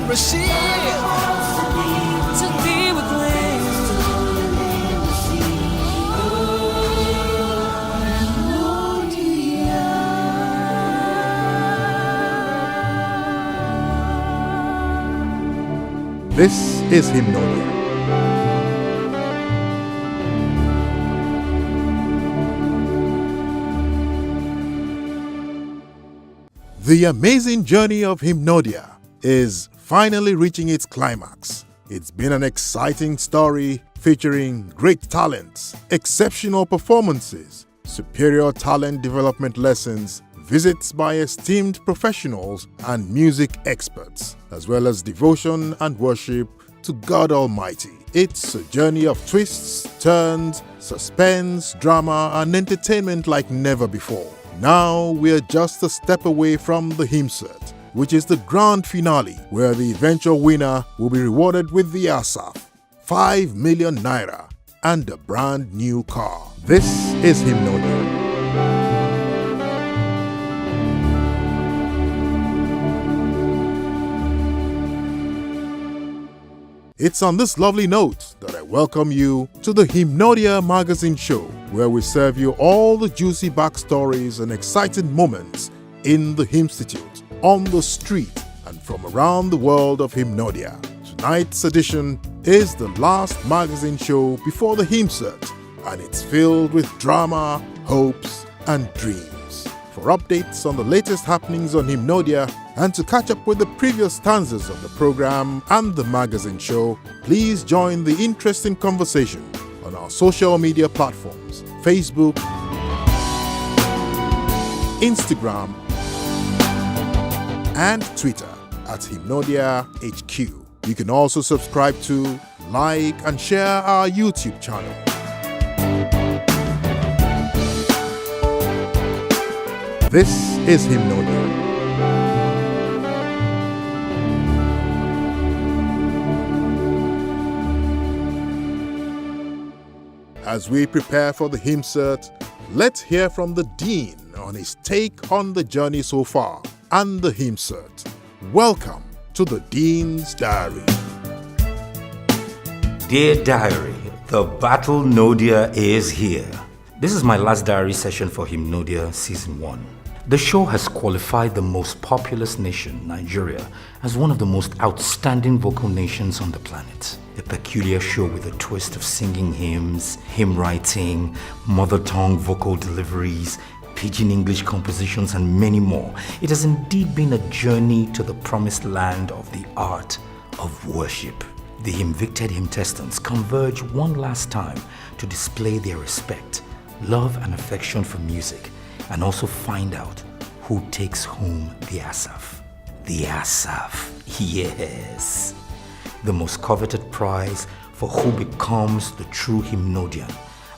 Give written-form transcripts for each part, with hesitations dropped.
receive to be with This is Hymnodia. The amazing journey of Hymnodia is finally reaching its climax. It's been an exciting story featuring great talents, exceptional performances, superior talent development lessons, visits by esteemed professionals and music experts, as well as devotion and worship to God Almighty. It's a journey of twists, turns, suspense, drama, and entertainment like never before. Now we're just a step away from the Hymcert, which is the grand finale, where the eventual winner will be rewarded with the ASAF, 5 million naira, and a brand new car. This is Hymnodia. It's on this lovely note that I welcome you to the Hymnodia magazine show, where we serve you all the juicy backstories and exciting moments in the Hymnstitute, on the street, and from around the world of Hymnodia. Tonight's edition is the last magazine show before the Hymcert, and it's filled with drama, hopes, and dreams. For updates on the latest happenings on Hymnodia and to catch up with the previous stanzas of the program and the magazine show, please join the interesting conversation on our social media platforms: Facebook, Instagram, and Twitter at Hymnodia HQ. You can also subscribe to, like, and share our YouTube channel. This is Hymnodia. As we prepare for the Hymcert, let's hear from the Dean on his take on the journey so far and the Hymcert. Welcome to the Dean's Diary. Dear Diary, the Battle Nodia is here. This is my last diary session for Hymnodia Season 1. The show has qualified the most populous nation, Nigeria, as one of the most outstanding vocal nations on the planet. A peculiar show with a twist of singing hymns, hymn writing, mother tongue vocal deliveries, pidgin English compositions, and many more. It has indeed been a journey to the promised land of the art of worship. The Invicted Hymtestants converge one last time to display their respect, love, and affection for music, and also find out who takes home the ASAF. The ASAF, yes. The most coveted prize for who becomes the true hymnodian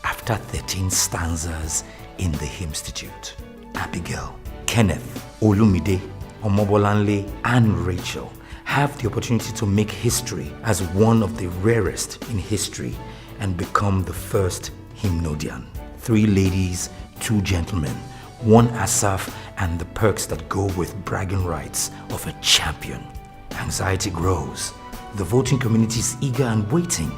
after 13 stanzas in the Hymnstitute. Abigail, Kenneth, Olumide, Omobolanle, and Rachel have the opportunity to make history as one of the rarest in history and become the first hymnodian. 3 ladies, 2 gentlemen, 1 ASAF, and the perks that go with bragging rights of a champion. Anxiety grows. The voting community is eager and waiting.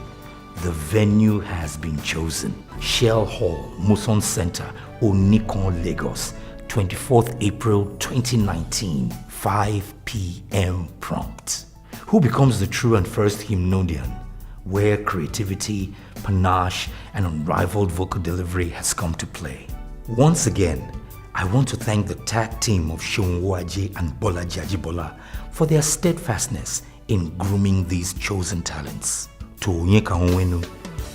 The venue has been chosen. Shell Hall, Muson Center, Onikon, Lagos, 24th April 2019, 5 p.m. prompt. Who becomes the true and first hymnodian, where creativity, panache, and unrivaled vocal delivery has come to play? Once again, I want to thank the tag team of Shonwaji and Bolaji Ajibola for their steadfastness in grooming these chosen talents. To Onyeka Onwenu,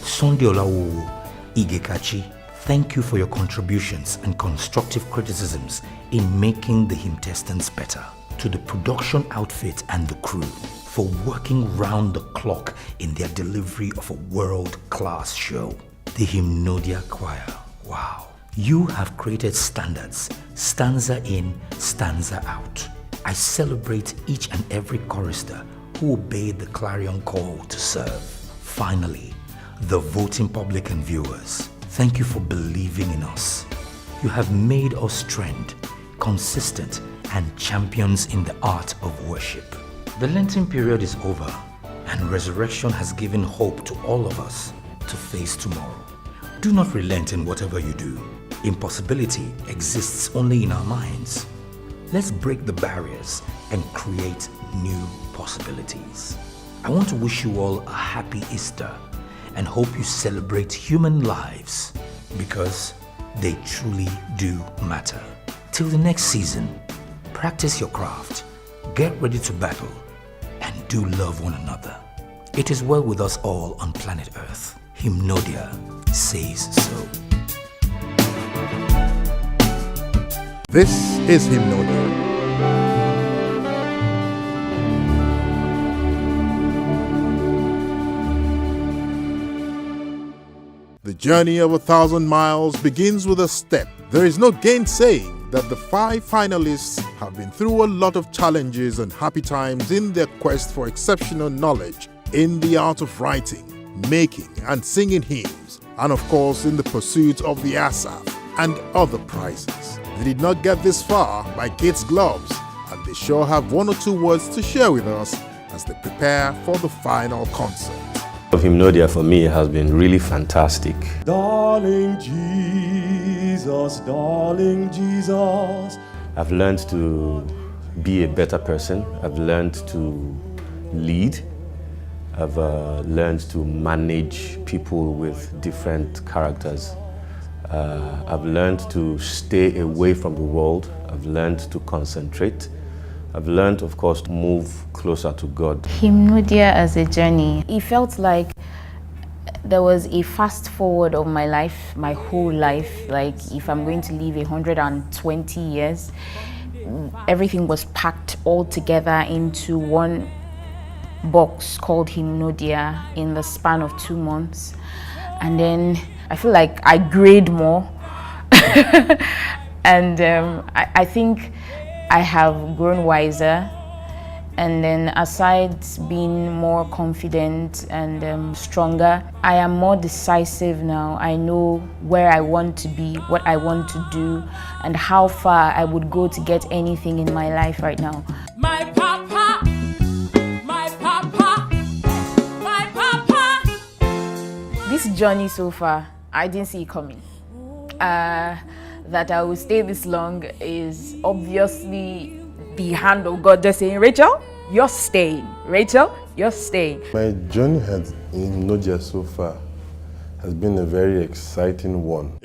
Sunday Olawowo, Igekachi, thank you for your contributions and constructive criticisms in making the Hymtestants better. To the production outfit and the crew for working round the clock in their delivery of a world-class show. The Hymnodia Choir, wow. You have created standards, stanza in, stanza out. I celebrate each and every chorister who obeyed the clarion call to serve. Finally, the voting public and viewers, thank you for believing in us. You have made us trend, consistent, and champions in the art of worship. The Lenten period is over, and resurrection has given hope to all of us to face tomorrow. Do not relent in whatever you do. Impossibility exists only in our minds. Let's break the barriers and create new possibilities. I want to wish you all a happy Easter and hope you celebrate human lives because they truly do matter. Till the next season, practice your craft, get ready to battle, and do love one another. It is well with us all on planet Earth. Hymnodia says so. This is Hymnodia. The journey of 1,000 miles begins with a step. There is no gainsaying that the 5 finalists have been through a lot of challenges and happy times in their quest for exceptional knowledge in the art of writing, making and singing hymns, and of course in the pursuit of the Asaph and other prizes. They did not get this far by kids' gloves, and they sure have 1 or 2 words to share with us as they prepare for the final concert. Hymnodia for me has been really fantastic. Darling Jesus, darling Jesus. I've learned to be a better person. I've learned to lead. I've learned to manage people with different characters. I've learned to stay away from the world. I've learned to concentrate. I've learned, of course, to move closer to God. Hymnodia as a journey. It felt like there was a fast forward of my life, my whole life. Like if I'm going to live 120 years, everything was packed all together into one box called Hymnodia in the span of 2 months. And then I feel like I grade more. And I think I have grown wiser, and then aside being more confident and stronger, I am more decisive now. I know where I want to be, what I want to do, and how far I would go to get anything in my life right now. My papa, my papa, my papa. This journey so far, I didn't see it coming. That I will stay this long is obviously the hand of God just saying, Rachel, you're staying. Rachel, you're staying. My journey in Hymnodia so far has been a very exciting one.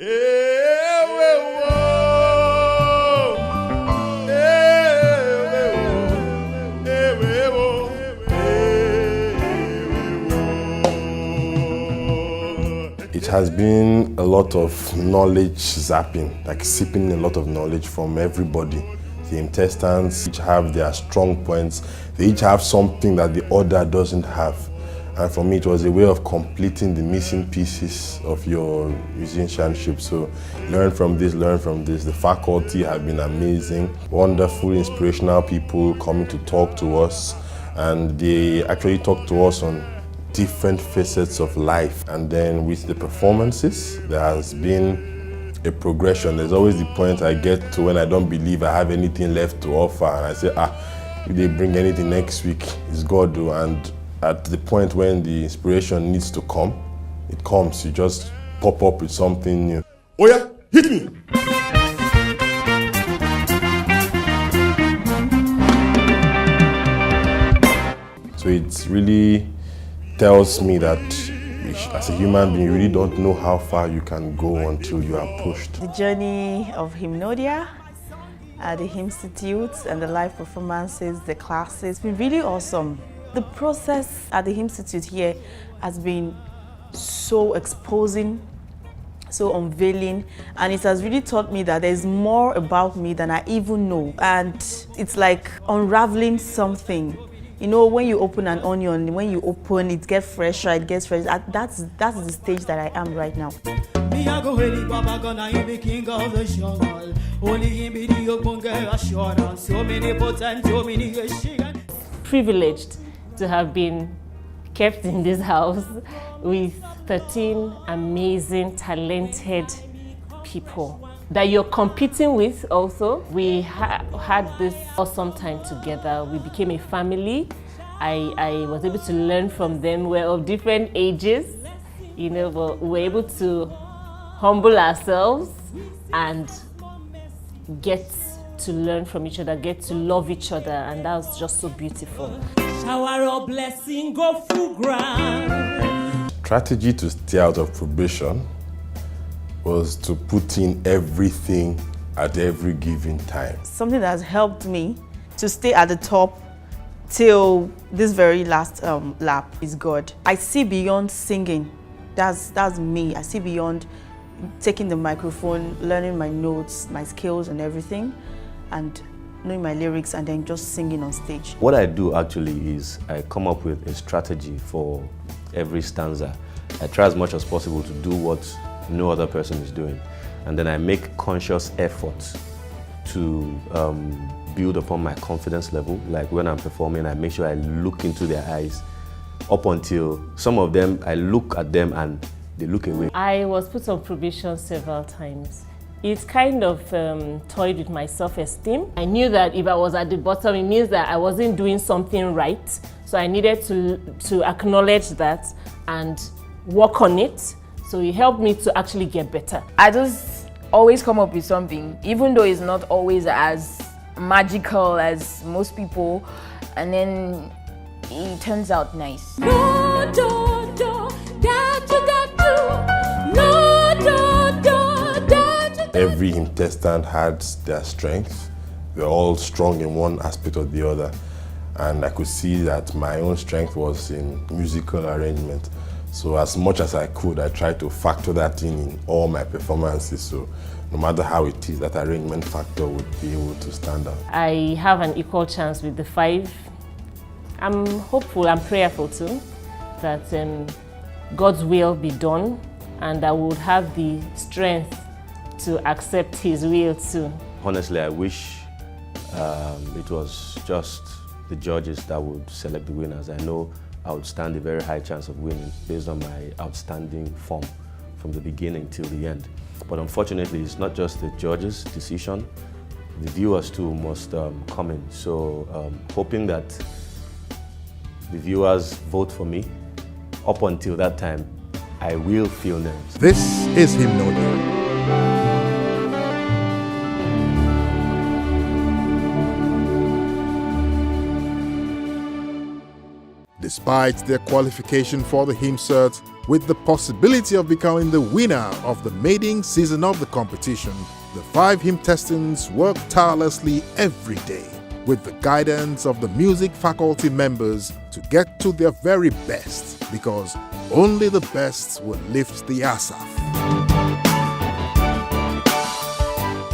It has been a lot of knowledge zapping, like sipping a lot of knowledge from everybody. The contestants each have their strong points. They each have something that the other doesn't have. And for me, it was a way of completing the missing pieces of your musicianship. So learn from this, learn from this. The faculty have been amazing, wonderful, inspirational people coming to talk to us. And they actually talk to us on different facets of life. And then with the performances, there has been a progression. There's always the point I get to when I don't believe I have anything left to offer, and I say, if they bring anything next week, it's God. And at the point when the inspiration needs to come, it comes. You just pop up with something new. Oh yeah, hit me! So it's really tells me that as a human being, you really don't know how far you can go until you are pushed. The journey of Hymnodia at the Institute and the live performances, the classes, it's been really awesome. The process at the Institute here has been so exposing, so unveiling, and it has really taught me that there's more about me than I even know. And it's like unraveling something. You know, when you open an onion, when you open it gets fresher, it gets fresh. That's the stage that I am right now. Privileged to have been kept in this house with 13 amazing, talented people. that you're competing with also. We had this awesome time together. We became a family. I was able to learn from them. We're of different ages, but we were able to humble ourselves and get to learn from each other, get to love each other, and that was just so beautiful. Shower of blessing go full ground. Strategy to stay out of probation was to put in everything at every given time. Something that has helped me to stay at the top till this very last lap is God. I see beyond singing. That's me. I see beyond taking the microphone, learning my notes, my skills and everything, and knowing my lyrics and then just singing on stage. What I do actually is I come up with a strategy for every stanza. I try as much as possible to do what no other person is doing. And then I make conscious efforts to build upon my confidence level. Like when I'm performing, I make sure I look into their eyes up until some of them, I look at them and they look away. I was put on probation several times. It kind of toyed with my self-esteem. I knew that if I was at the bottom, it means that I wasn't doing something right. So I needed to acknowledge that and work on it. So it helped me to actually get better. I just always come up with something, even though it's not always as magical as most people, and then it turns out nice. No, do, do, that you got to. No, do, do, that you. Every contestant had their strength. We're all strong in one aspect or the other. And I could see that my own strength was in musical arrangement. So as much as I could, I tried to factor that in all my performances. So no matter how it is, that arrangement factor would be able to stand out. I have an equal chance with the 5. I'm hopeful, I'm prayerful too, that God's will be done and I would have the strength to accept His will too. Honestly, I wish it was just the judges that would select the winners. I know I would stand a very high chance of winning based on my outstanding form from the beginning till the end. But unfortunately, it's not just the judges' decision. The viewers too must come in. So hoping that the viewers vote for me. Up until that time, I will feel nerves. This is Hymnodia. Despite their qualification for the HymCert, with the possibility of becoming the winner of the maiden season of the competition, the 5 hymnestants work tirelessly every day with the guidance of the music faculty members to get to their very best, because only the best will lift the ASAF.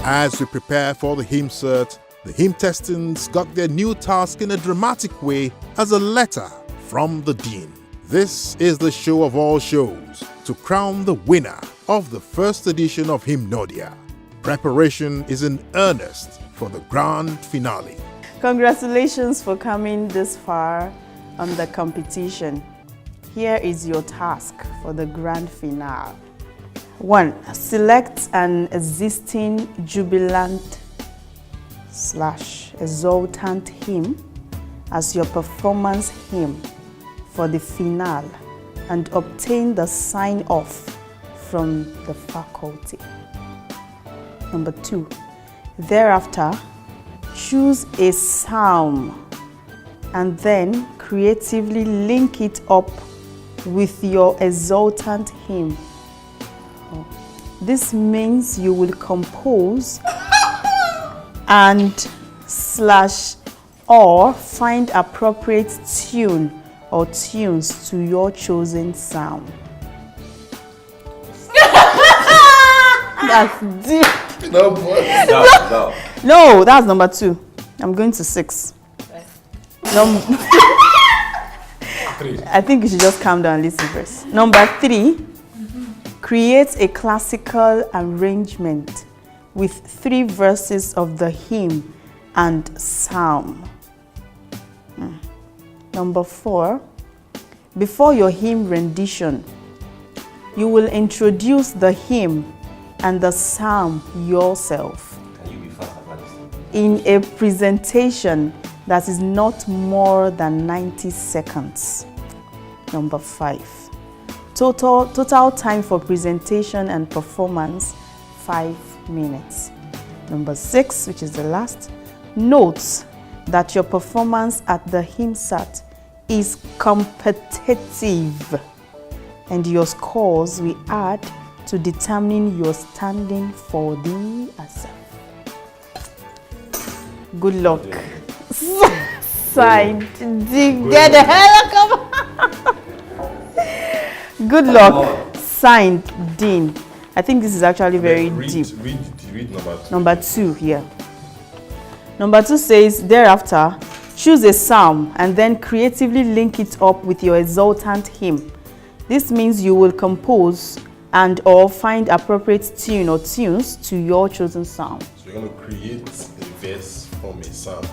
As we prepare for the HymCert, the hymnestants got their new task in a dramatic way as a letter from the Dean. This is the show of all shows to crown the winner of the first edition of Hymnodia. Preparation is in earnest for the grand finale. Congratulations for coming this far on the competition. Here is your task for the grand finale. 1. Select an existing jubilant / exultant hymn as your performance hymn for the finale and obtain the sign-off from the faculty. Number 2. Thereafter, choose a psalm and then creatively link it up with your exultant hymn. This means you will compose and / or find appropriate tune or tunes to your chosen psalm. That's deep. No, that's number 2. I'm going to 6. I think you should just calm down and listen first. Number 3, create a classical arrangement with 3 verses of the hymn and psalm. Number 4, before your hymn rendition, you will introduce the hymn and the psalm yourself Can you be fast about this? in a presentation that is not more than 90 seconds. Number 5. Total time for presentation and performance, 5 minutes. Number 6, which is the last, notes that your performance at the HymSat is competitive and your scores we add to determine your standing for the ASAP. Good luck. Signed, get the hell come. Good luck. Signed, Dean. I think this is actually very deep. Read Number 2 here. Number 2 says, thereafter, choose a psalm and then creatively link it up with your exultant hymn. This means you will compose and or find appropriate tune or tunes to your chosen psalm. So you're going to create a verse from a psalm.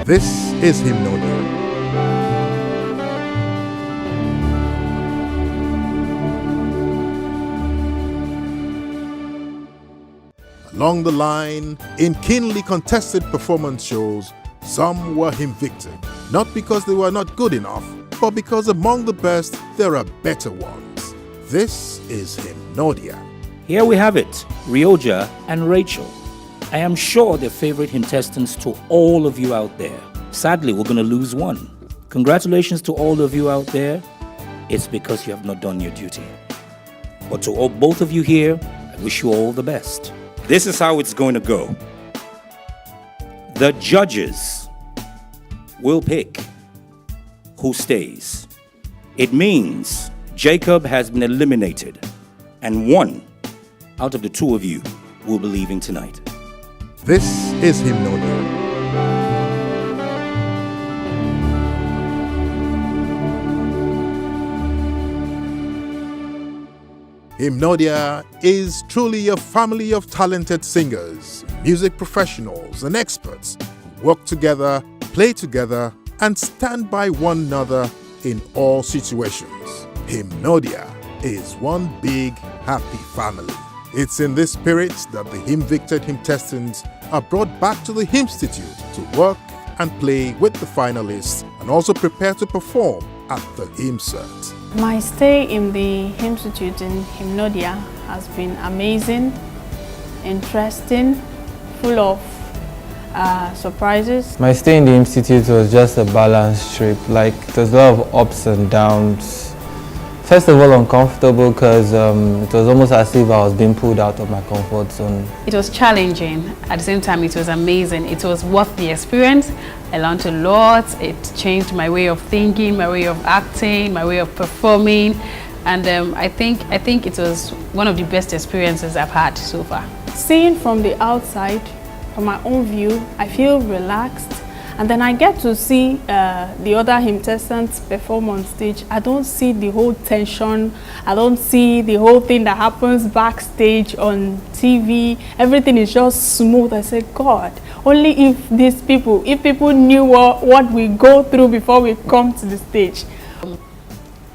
This is Hymnodia. Along the line, in keenly contested performance shows, some were invicted, not because they were not good enough, but because among the best, there are better ones. This is Hymnodia. Here we have it, Rioja and Rachel. I am sure they're favorite contestants to all of you out there. Sadly, we're going to lose one. Congratulations to all of you out there. It's because you have not done your duty. But to both of you here, I wish you all the best. This is how it's going to go. The judges will pick who stays. It means Jacob has been eliminated, and one out of the two of you will be leaving tonight. This is Hymnodia. Hymnodia is truly a family of talented singers, music professionals, and experts who work together, play together, and stand by one another in all situations. Hymnodia is one big, happy family. It's in this spirit that the hymn-victed hymtestants are brought back to the Hymnstitute to work and play with the finalists and also prepare to perform at the HymnSat. My stay in the Hymnstitute in Hymnodia has been amazing, interesting, full of surprises. My stay in the Institute was just a balanced trip. Like, there's a lot of ups and downs. First of all, uncomfortable because it was almost as if I was being pulled out of my comfort zone. It was challenging. At the same time, it was amazing. It was worth the experience. I learned a lot. It changed my way of thinking, my way of acting, my way of performing. And I think it was one of the best experiences I've had so far. Seeing from the outside, from my own view, I feel relaxed. And then I get to see the other hymnestants perform on stage. I don't see the whole tension. I don't see the whole thing that happens backstage on TV. Everything is just smooth. I say, God, only if people knew what we go through before we come to the stage.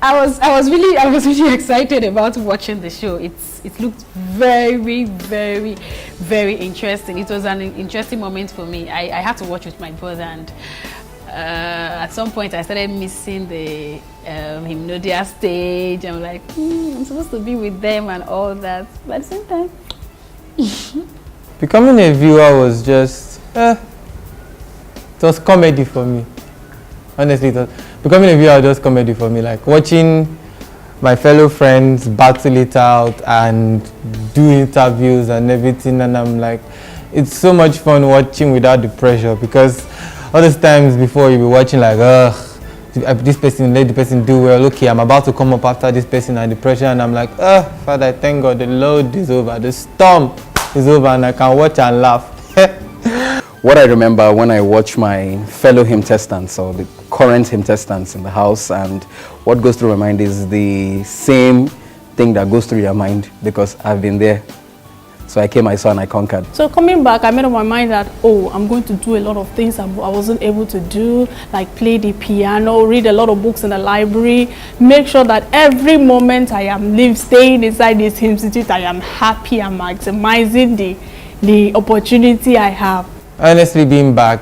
I was really excited about watching the show. It looked very, very, very interesting. It was an interesting moment for me. I had to watch with my brother, and at some point I started missing the Hymnodia stage. I'm like, I'm supposed to be with them and all that, but at the same time. Becoming a viewer was just, it was comedy for me. Honestly, becoming a viewer was just comedy for me. Like watching my fellow friends battle it out and do interviews and everything, and I'm like, it's so much fun watching without the pressure, because all those times before you be watching like, this person, let the person do well, okay, I'm about to come up after this person and the pressure, and I'm like, Father, thank God the load is over, the storm is over, and I can watch and laugh. What I remember when I watch my fellow hymnestants or the current hymnestants in the house, and what goes through my mind is the same thing that goes through your mind, because I've been there. So I came, I saw, and I conquered. So coming back, I made up my mind that, oh, I'm going to do a lot of things I wasn't able to do, like play the piano, read a lot of books in the library, make sure that every moment I am staying inside this institute, I am happy and maximizing the opportunity I have. Honestly, being back,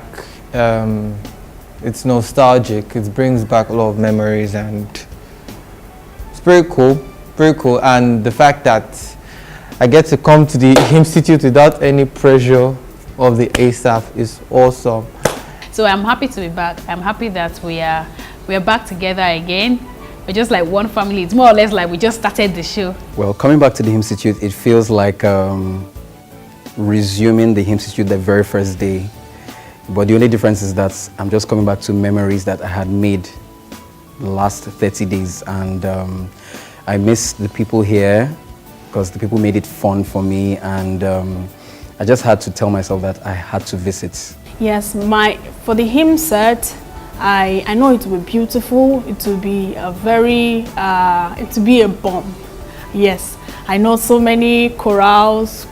it's nostalgic. It brings back a lot of memories, and it's very cool, very cool. And the fact that I get to come to the Institute without any pressure of the A staff is awesome. So I'm happy to be back. I'm happy that we are back together again. We're just like one family. It's more or less like we just started the show. Well, coming back to the Institute, it feels like resuming the Institute the very first day. But the only difference is that I'm just coming back to memories that I had made the last 30 days. And I miss the people here, because the people made it fun for me, and I just had to tell myself that I had to visit. Yes, for the hymn set, I know it will be beautiful. It will be a bomb. Yes, I know so many choirs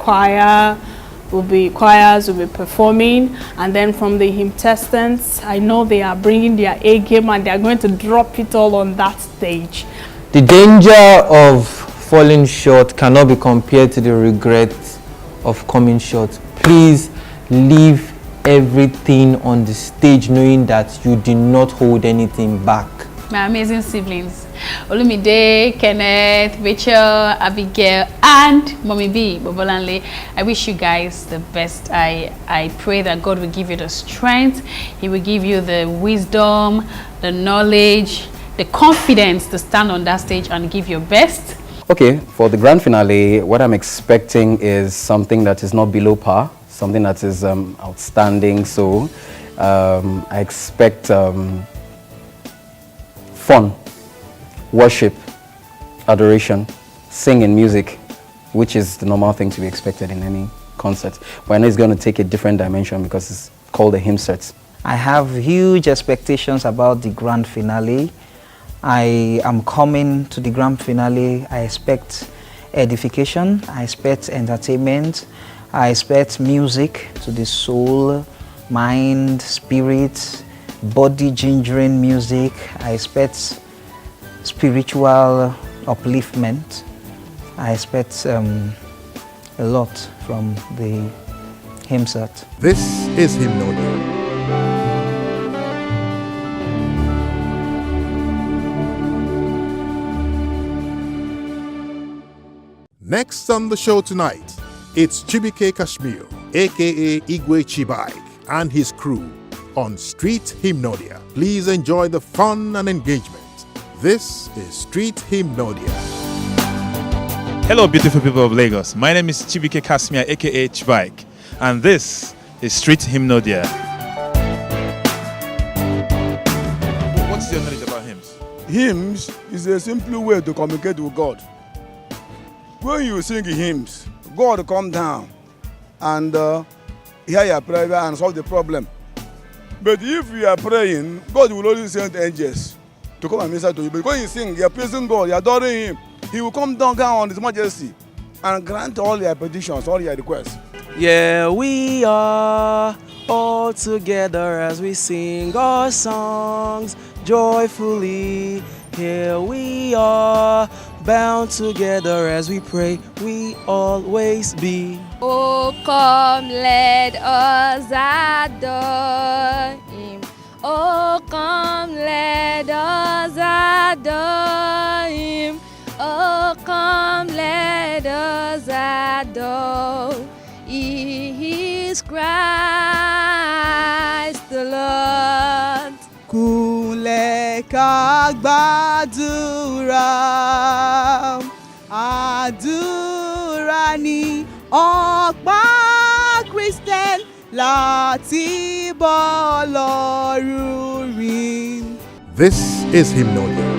will be performing, and then from the hymn testants, I know they are bringing their A game and they are going to drop it all on that stage. The danger of falling short cannot be compared to the regret of coming short. Please leave everything on the stage knowing that you did not hold anything back. My amazing siblings, Olumide, Kenneth, Rachel, Abigail, and Mommy B, Bobolanle. I wish you guys the best. I pray that God will give you the strength. He will give you the wisdom, the knowledge, the confidence to stand on that stage and give your best. Okay, for the grand finale, what I'm expecting is something that is not below par, something that is outstanding. So I expect fun, worship, adoration, singing, music, which is the normal thing to be expected in any concert. But I know it's going to take a different dimension because it's called a hymn set. I have huge expectations about the grand finale. I am coming to the grand finale. I expect edification, I expect entertainment, I expect music to the soul, mind, spirit, body gingering music. I expect spiritual upliftment. I expect a lot from the hymn set. This is Hymnodia. Next on the show tonight, it's Chibike Kashmir, aka Igwe Chibike, and his crew on Street Hymnodia. Please enjoy the fun and engagement. This is Street Hymnodia. Hello, beautiful people of Lagos. My name is Chibike Kashmir, aka Chibike, and this is Street Hymnodia. What's your knowledge about hymns? Hymns is a simple way to communicate with God. When you sing hymns, God will come down and hear your prayer and solve the problem. But if you are praying, God will only send angels to come and minister to you. But when you sing, you are praising God, you are adoring Him, He will come down on His majesty and grant all your petitions, all your requests. Yeah, we are all together as we sing our songs joyfully. Here we are, bound together as we pray, we always be. Oh, come, let us adore Him. Oh, come, let us adore Him. Oh, come, let us adore. He is Christ the Lord. Kúnlẹ̀ ká gbàdúrà, àdúrà ni ọ̀pá Kristẹn láti bọ́ Ọlọ́run rìn. This is Hymnodia.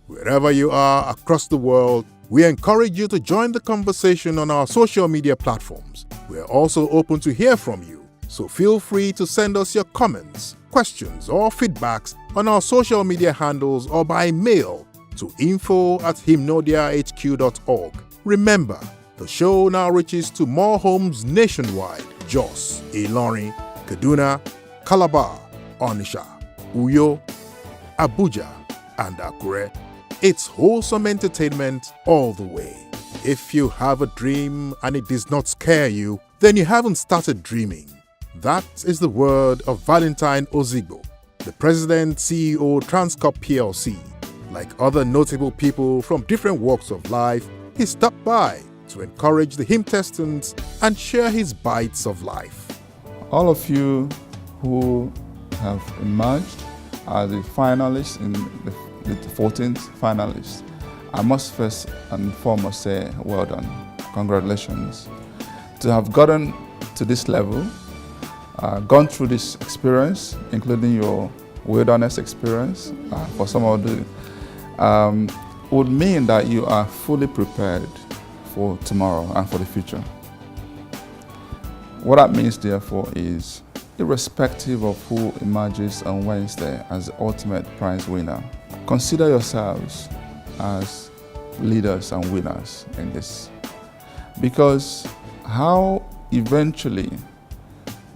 Wherever you are across the world, we encourage you to join the conversation on our social media platforms. We're also open to hear from you, so feel free to send us your comments, questions, or feedbacks on our social media handles or by mail to info@hymnodiahq.org. Remember, the show now reaches to more homes nationwide: Jos, Ilorin, Kaduna, Calabar, Onitsha, Uyo, Abuja, and Akure. It's wholesome entertainment all the way. If you have a dream and it does not scare you, then you haven't started dreaming. That is the word of Valentine Ozigbo, the President CEO Transcorp PLC. Like other notable people from different walks of life, he stopped by to encourage the hymn testants and share his bites of life. All of you who have emerged as the finalists in the 14th finalists, I must first and foremost say well done. Congratulations. To have gotten to this level, gone through this experience, including your wilderness experience, for some of the would mean that you are fully prepared for tomorrow and for the future. What that means, therefore, is irrespective of who emerges on Wednesday as the ultimate prize winner, consider yourselves as leaders and winners in this. Because how eventually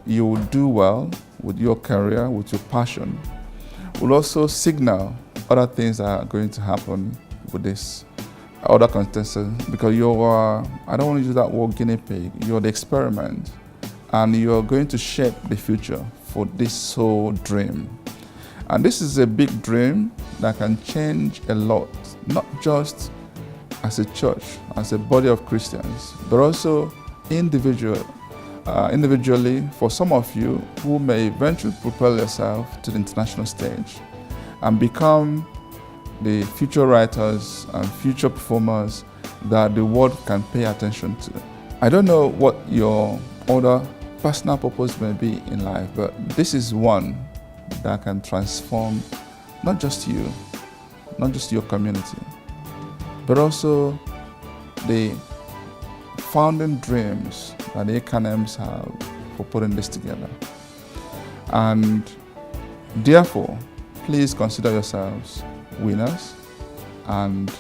you will do well with your career, with your passion, will also signal other things that are going to happen with this other contestants, because you are, I don't want to use that word guinea pig, you're the experiment, and you're going to shape the future for this sole dream. And this is a big dream that can change a lot, not just as a church, as a body of Christians, but also individually for some of you who may eventually propel yourself to the international stage and become the future writers and future performers that the world can pay attention to. I don't know what your other personal purpose may be in life, but this is one that can transform not just you, not just your community, but also the founding dreams that the ACANMs have for putting this together. And therefore, please consider yourselves winners and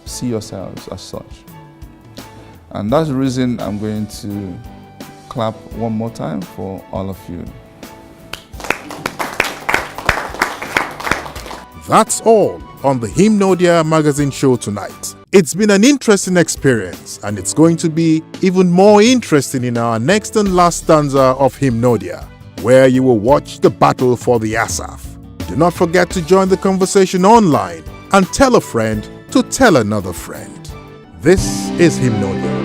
see yourselves as such. And that's the reason I'm going to clap one more time for all of you. That's all on the Hymnodia magazine show tonight. It's been an interesting experience, and it's going to be even more interesting in our next and last stanza of Hymnodia, where you will watch the battle for the Asaph. Do not forget to join the conversation online and tell a friend to tell another friend. This is Hymnodia.